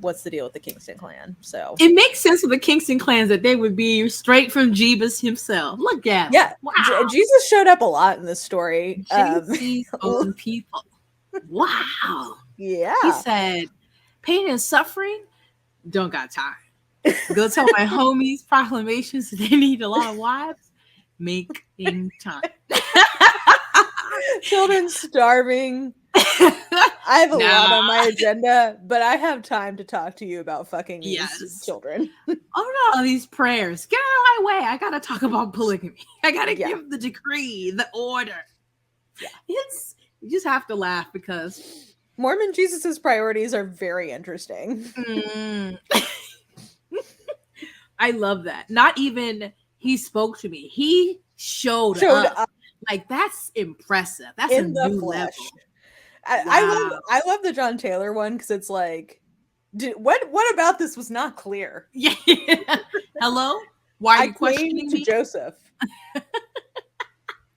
what's the deal with the Kingston Clan. So it makes sense with the Kingston clans that they would be straight from Jeebus himself. Look at him. Wow. Jesus showed up a lot in this story. JC's own people. Wow. Yeah. He said, pain and suffering, don't got time. Go tell my homies proclamations that they need a lot of wives. Making time. Children starving. I have a lot on my agenda, but I have time to talk to you about fucking these children. Oh no, these prayers. Get out of my way. I gotta talk about polygamy. I gotta give the decree, the order. Yeah. You just have to laugh because Mormon Jesus's priorities are very interesting. I love that. Not even he spoke to me. He showed up. Like, that's impressive. That's in a new level. I love the John Taylor one, because it's like, what about this was not clear? Yeah. Hello? Why are you questioning me? Joseph.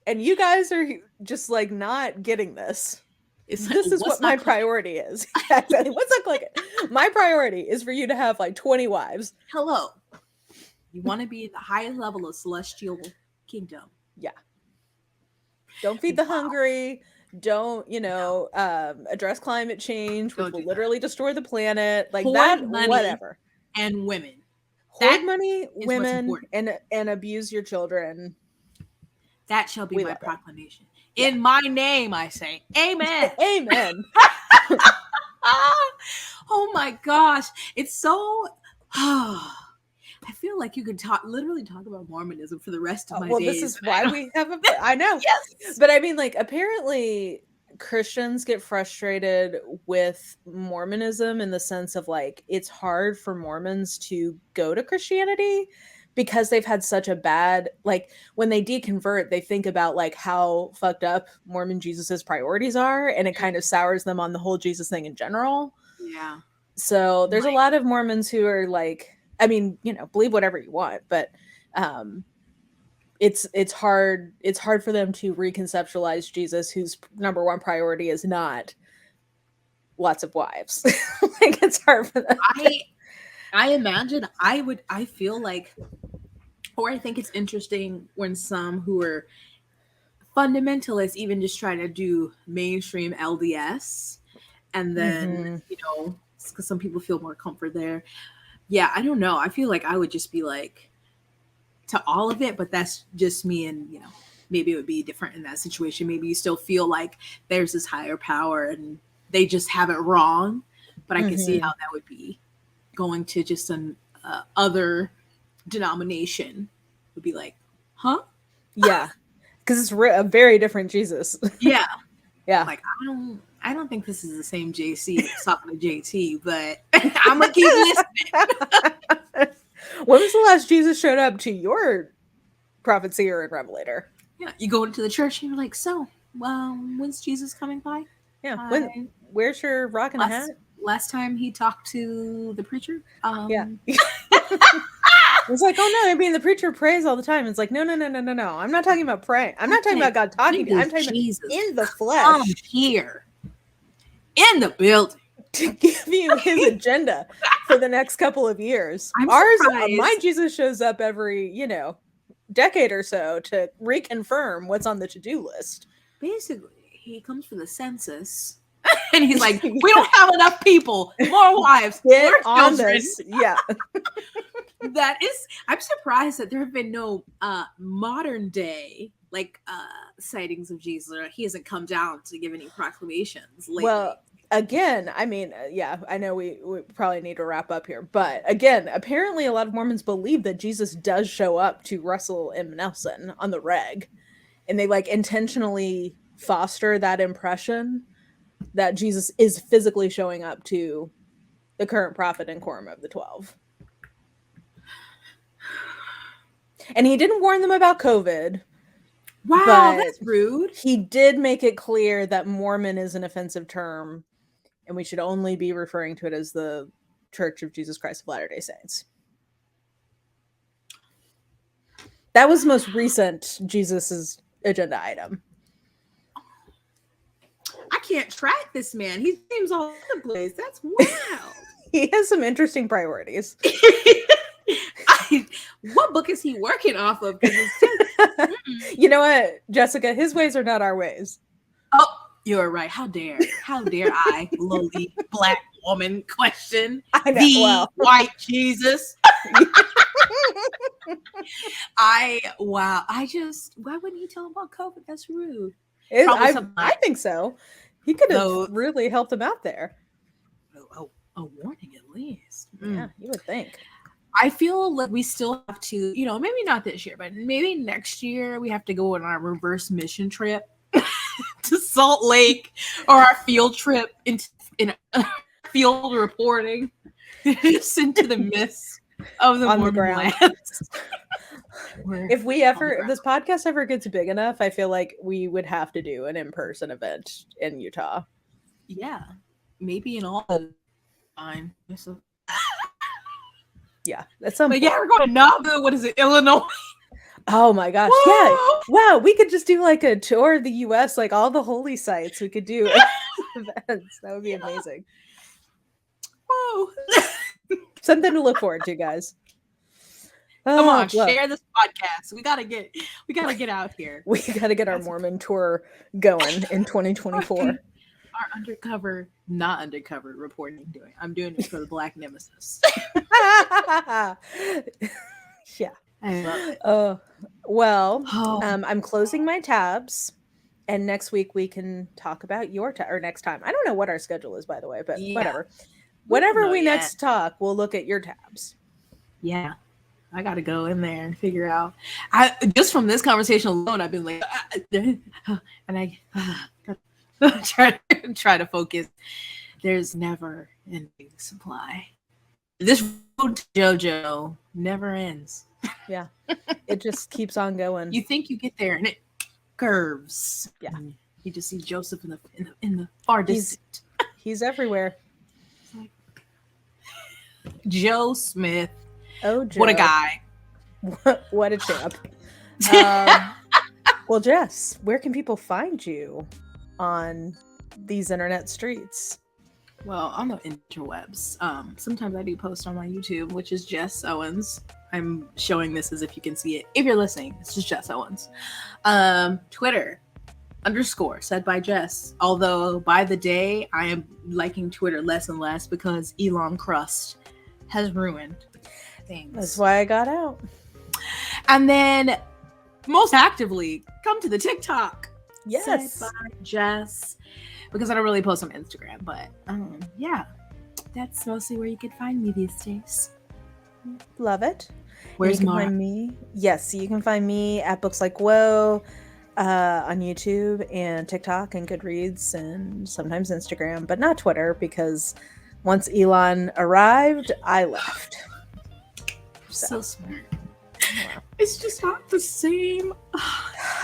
And you guys are just like not getting this. This is what my priority is. What's not clicking? My priority is for you to have like 20 wives. Hello. You want to be at the highest level of celestial kingdom. Yeah. Don't feed the hungry. Don't, address climate change, which will literally destroy the planet. Like hoard that, whatever. And women. Hoard money, women, and abuse your children. That shall be my proclamation. In my name, I say, amen. Amen. Oh my gosh. It's so... I feel like you could literally talk about Mormonism for the rest of my days. Well, this is why we have I know. Yes. But I mean, like, apparently Christians get frustrated with Mormonism in the sense of, like, it's hard for Mormons to go to Christianity because they've had such a bad, like, when they deconvert, they think about, like, how fucked up Mormon Jesus's priorities are, and it kind of sours them on the whole Jesus thing in general. Yeah. So there's a lot of Mormons who are like, I mean, believe whatever you want, but it's hard for them to reconceptualize Jesus, whose number one priority is not lots of wives. Like, it's hard for them. I imagine I feel like, or I think it's interesting when some who are fundamentalists even just try to do mainstream LDS, and then because some people feel more comfort there. Yeah, I don't know. I feel like I would just be like to all of it, but that's just me, and maybe it would be different in that situation. Maybe you still feel like there's this higher power and they just have it wrong, but I can see how that would be going to just an other denomination would be like, huh? Yeah, because it's a very different Jesus. Yeah. Like, I don't think this is the same JC talking to JT, but I'm gonna keep listening. When was the last Jesus showed up to your prophet, seer, and revelator? Yeah, you go into the church and you're like, so, when's Jesus coming by? Yeah, where's your rock and hat? Last time he talked to the preacher. Yeah. It's like, oh no, I mean, the preacher prays all the time. It's like, no. I'm not talking about praying. I'm not talking about God talking to you. I'm talking Jesus about in the flesh. Come here. In the building. To give you his agenda for the next couple of years. My Jesus shows up every, decade or so to reconfirm what's on the to-do list. Basically, he comes for the census And he's like, we don't have enough people, more wives, more on children. this. Yeah. I'm surprised that there have been no modern day sightings of Jesus. Or he hasn't come down to give any proclamations lately. Well, again, I mean, yeah, I know we probably need to wrap up here, but again, apparently a lot of Mormons believe that Jesus does show up to Russell M. Nelson on the reg, and they like intentionally foster that impression that Jesus is physically showing up to the current prophet and quorum of the 12. And he didn't warn them about COVID. Wow, that's rude. He did make it clear that Mormon is an offensive term, and we should only be referring to it as the Church of Jesus Christ of Latter-day Saints. That was the most recent Jesus's agenda item. I can't track this man. He seems all over the place. That's wild. He has some interesting priorities. What book is he working off of? You know what, Jessica? His ways are not our ways. Oh, you're right. How dare I, lowly black woman, question the white Jesus? Why wouldn't he tell him about COVID? That's rude. I think so. He could have really helped him out there. A warning at least. Yeah, you would think. I feel like we still have to, maybe not this year, but maybe next year we have to go on our reverse mission trip to Salt Lake, or our field trip in field reporting just into the mist of the Mormon lands. If this podcast ever gets big enough, I feel like we would have to do an in-person event in Utah. Yeah, maybe in all time. Yeah, that's something. But yeah, we're going to Nauvoo. What is it, Illinois? Oh my gosh! Whoa! Yeah, wow. We could just do like a tour of the U.S., like all the holy sites. We could do events. That would be amazing. Whoa! Something to look forward to, guys. Come on, share this podcast. We gotta get out here. We gotta get our Mormon tour going in 2024. Our not undercover reporting doing. I'm doing it for the Black Nemesis. Yeah. I love it. I'm closing my tabs, and next week we can talk about your or next time. I don't know what our schedule is, by the way, but whatever. Whenever we next talk, we'll look at your tabs. Yeah. I gotta go in there and figure out. Just from this conversation alone, I've been like, and I try to focus. There's never ending supply. This road to JoJo never ends. Yeah, it just keeps on going. You think you get there, and it curves. Yeah, you just see Joseph in the far distance. He's everywhere. Like, Joe Smith. Oh, Joe. What a guy. What a champ. Well, Jess, where can people find you on these internet streets? Well, on the interwebs. Sometimes I do post on my YouTube, which is Jess Owens. I'm showing this as if you can see it. If you're listening, it's just Jess Owens. Twitter _ said by Jess. Although by the day, I am liking Twitter less and less because Elon Crust has ruined things. That's why I got out. And then most actively come to the TikTok. Yes. Said by Jess. Because I don't really post on Instagram, but yeah, that's mostly where you can find me these days. Love it. Where's Mara? Find me? Yes, you can find me at Books Like Whoa on YouTube and TikTok and Goodreads and sometimes Instagram, but not Twitter because once Elon arrived, I left. So smart. Wow. It's just not the same.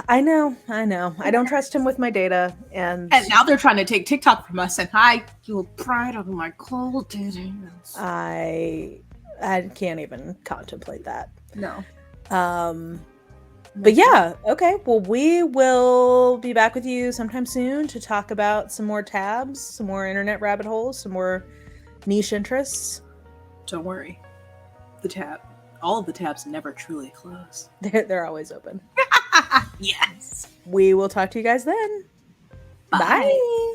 I know. I don't trust him with my data, and now they're trying to take TikTok from us, and I feel pride of my cold days. I can't even contemplate that. No. But yeah, okay. Well, we will be back with you sometime soon to talk about some more tabs, some more internet rabbit holes, some more niche interests. Don't worry. All of the tabs never truly close. They're always open. Yes. We will talk to you guys then. Bye. Bye.